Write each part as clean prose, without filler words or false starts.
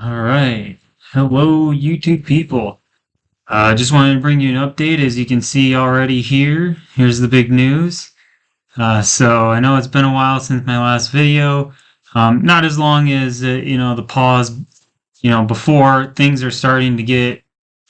All right. Hello, YouTube people. Just wanted to bring you an update. As you can see already here, here's the big news. So I know it's been a while since my last video. Not as long as, the pause, before. Things are starting to get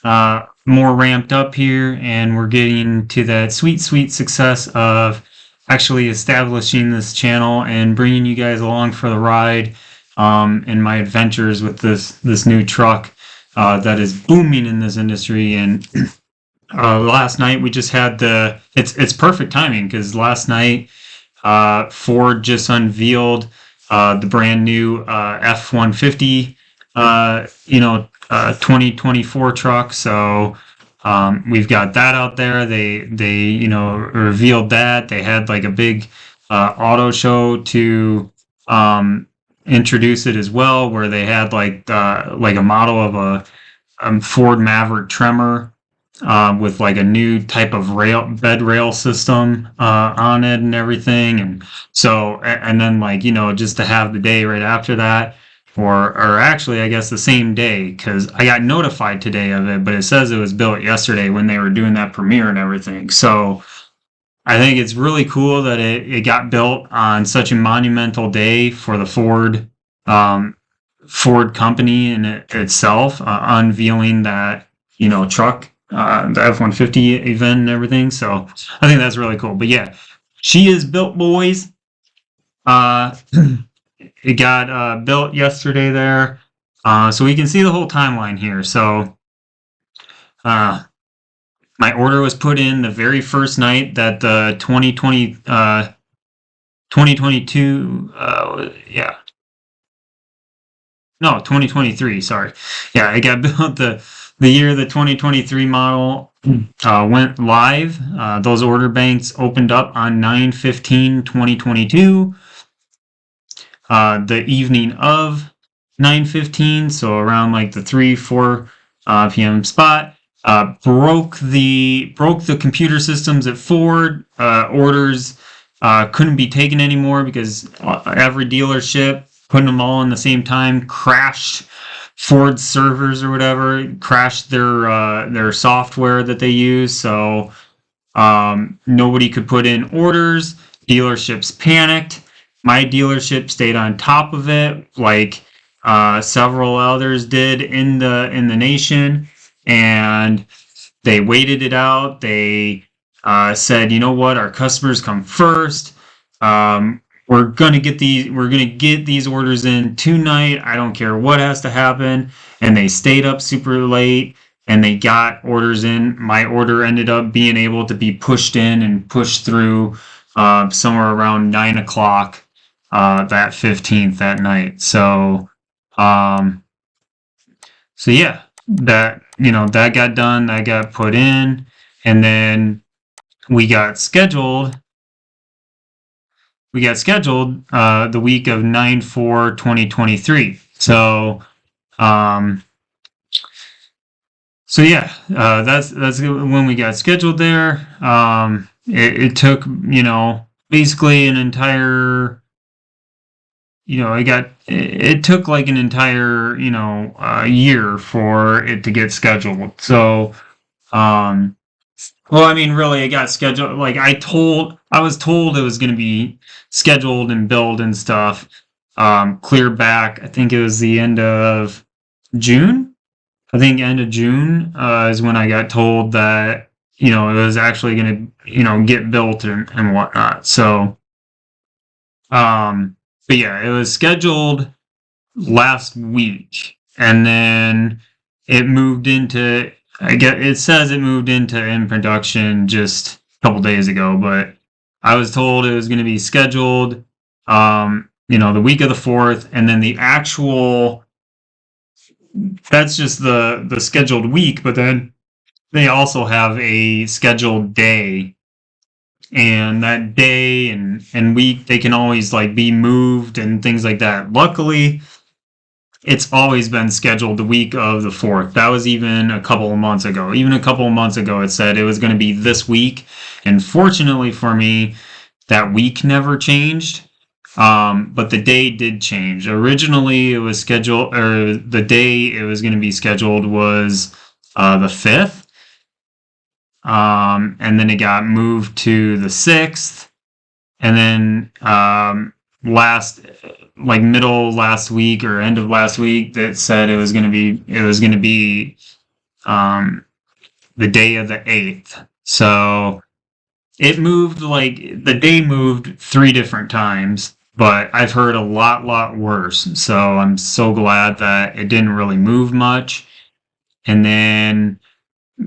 more ramped up here, and we're getting to that sweet, sweet success of actually establishing this channel and bringing you guys along for the ride in my adventures with this new truck that is booming in this industry. And last night we just had it's perfect timing because last night Ford just unveiled the brand new F-150 2024 truck. So we've got that out there. They revealed that. They had like a big auto show to introduce it as well, where they had like a model of a Ford Maverick Tremor with like a new type of bed rail system on it and everything. And so, and then just to have the day right after that, or actually I guess the same day, because I got notified today of it, but it says it was built yesterday when they were doing that premiere and everything. So I think it's really cool that it got built on such a monumental day for the Ford company in itself, unveiling that truck, the F-150 event and everything. So I think that's really cool. But yeah, she is built, boys. It got built yesterday there, so we can see the whole timeline here. So my order was put in the very first night that the 2022, 2023, sorry. Yeah, it got built the year the 2023 model went live. Those order banks opened up on 9/15/2022. The evening of 9/15, so around like the 3-4 p.m. spot. Broke the computer systems at Ford. Orders couldn't be taken anymore because every dealership, putting them all in the same time, crashed Ford's servers or whatever, crashed their software that they use. So nobody could put in orders. Dealerships panicked. My dealership stayed on top of it, like several others did in the nation. And they waited it out. They said, you know what, our customers come first. We're gonna get these orders in tonight. I don't care what has to happen. And they stayed up super late and they got orders in. My order ended up being able to be pushed in and pushed through somewhere around 9 o'clock that 15th that night. So yeah, that got done, that got put in, and then we got scheduled the week of 9/4/2023. So yeah, that's when we got scheduled there. It took basically an entire it took like an entire year for it to get scheduled. So well, I mean, really, it got scheduled. Like I was told it was going to be scheduled and billed and stuff clear back. I think it was the end of June. I think end of June is when I got told that it was actually going to get built and whatnot. So but yeah, it was scheduled last week, and then it moved into. It says it moved into in production just a couple days ago, but I was told it was going to be scheduled, the week of the 4th, and then the actual. That's just the scheduled week, but then they also have a scheduled day. And that day and week, they can always like be moved and things like that. Luckily, it's always been scheduled the week of the 4th. That was even a couple of months ago. Even a couple of months ago, it said it was going to be this week. And fortunately for me, that week never changed. But the day did change. Originally, it was scheduled, or the day it was going to be scheduled was the 5th. And then it got moved to the 6th. And then middle last week or end of last week, that said it was going to be the day of the 8th. So it moved, like, the day moved 3 different times, but I've heard a lot worse. So I'm so glad that it didn't really move much. And then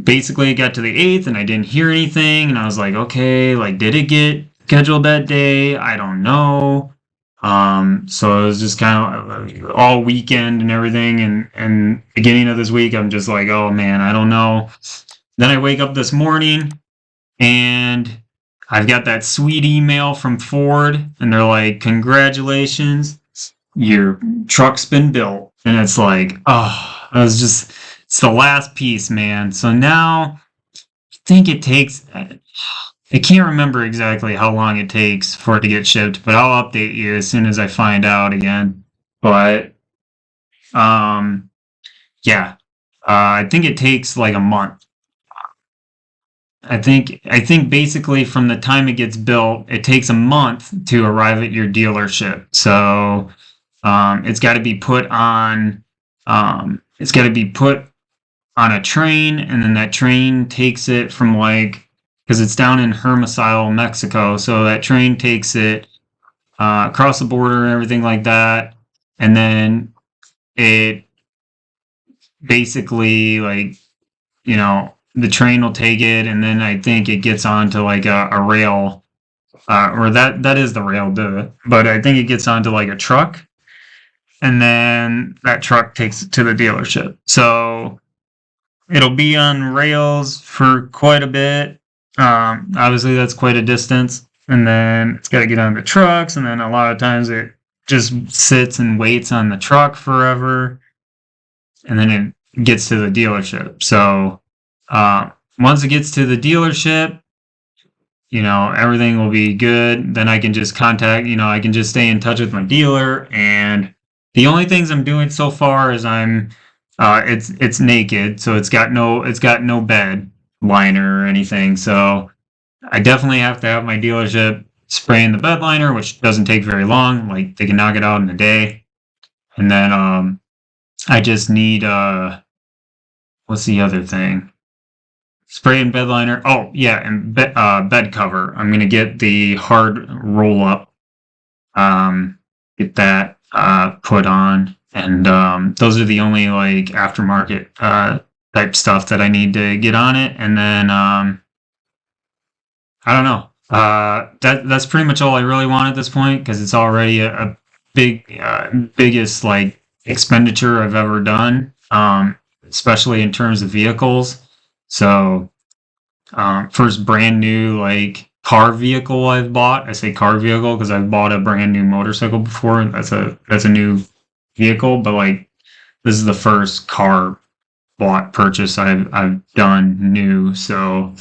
basically it got to the 8th and I didn't hear anything. And I was like, okay, like, did it get scheduled that day? I don't know. So it was just kind of all weekend and everything. And beginning of this week, I'm just like, oh man, I don't know. Then I wake up this morning and I've got that sweet email from Ford, and they're like, congratulations, your truck's been built. And it's like, oh, it's the last piece, man. So now I think it takes, I can't remember exactly how long it takes for it to get shipped, but I'll update you as soon as I find out again. But, um, yeah, I think it takes like a month. I think basically from the time it gets built, it takes a month to arrive at your dealership. So it's got to be put on it's got to be put on a train, and then that train takes it from, like, because it's down in Hermosillo, Mexico. So that train takes it across the border and everything like that, and then it basically, like, the train will take it, and then I think it gets onto like a rail, or that is the rail, but I think it gets onto like a truck, and then that truck takes it to the dealership. So it'll be on rails for quite a bit. Obviously, that's quite a distance, and then it's got to get on the trucks, and then a lot of times it just sits and waits on the truck forever, and then it gets to the dealership. So once it gets to the dealership, everything will be good. Then I can just I can just stay in touch with my dealer. And the only things I'm doing so far is it's naked, so it's got no bed liner or anything. So I definitely have to have my dealership spraying the bed liner, which doesn't take very long. Like, they can knock it out in a day. And then I just need what's the other thing? Spray and bed liner. Oh yeah, and bed cover. I'm gonna get the hard roll up. Get that put on, and those are the only, like, aftermarket type stuff that I need to get on it. And then I don't know. That's pretty much all I really want at this point, because it's already a biggest, like, expenditure I've ever done, especially in terms of vehicles. So first brand new, like, car vehicle I've bought. I say car vehicle because I've bought a brand new motorcycle before. That's a new vehicle, but, like, this is the first car bought purchase I've done new. So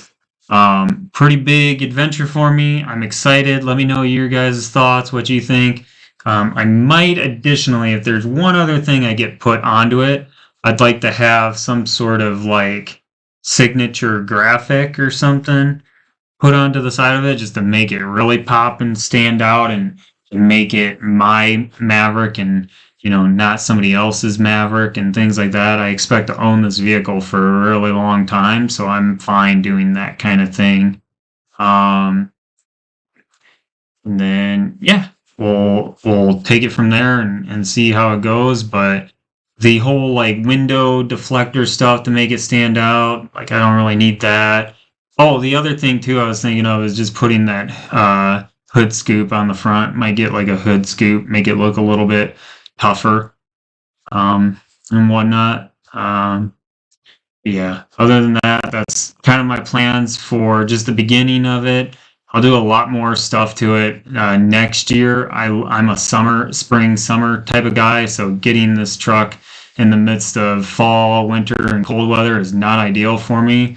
pretty big adventure for me. I'm excited. Let me know your guys' thoughts, what you think. I might additionally, if there's one other thing I get put onto it, I'd like to have some sort of, like, signature graphic or something put onto the side of it, just to make it really pop and stand out, and make it my Maverick, and not somebody else's Maverick, and things like that. I expect to own this vehicle for a really long time, so I'm fine doing that kind of thing. And then, yeah, we'll take it from there and see how it goes. But the whole, like, window deflector stuff to make it stand out, like, I don't really need that. Oh, the other thing too I was thinking of is just putting that hood scoop on the front. Might get, like, a hood scoop, make it look a little bit tougher, and whatnot. Yeah, other than that, that's kind of my plans for just the beginning of it. I'll do a lot more stuff to it next year. I'm a spring, summer type of guy, so getting this truck in the midst of fall, winter, and cold weather is not ideal for me.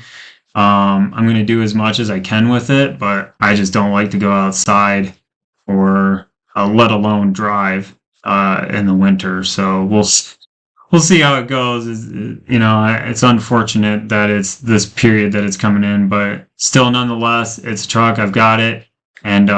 I'm going to do as much as I can with it, but I just don't like to go outside or let alone drive in the winter. So we'll see how it goes. It's unfortunate that it's this period that it's coming in, but still, nonetheless, it's a truck. I've got it, and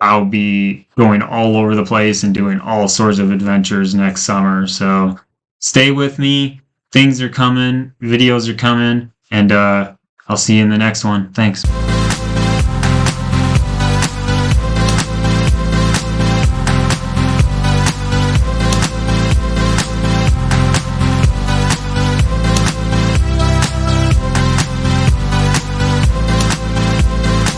I'll be going all over the place and doing all sorts of adventures next summer. So stay with me. Things are coming, videos are coming, and I'll see you in the next one. Thanks.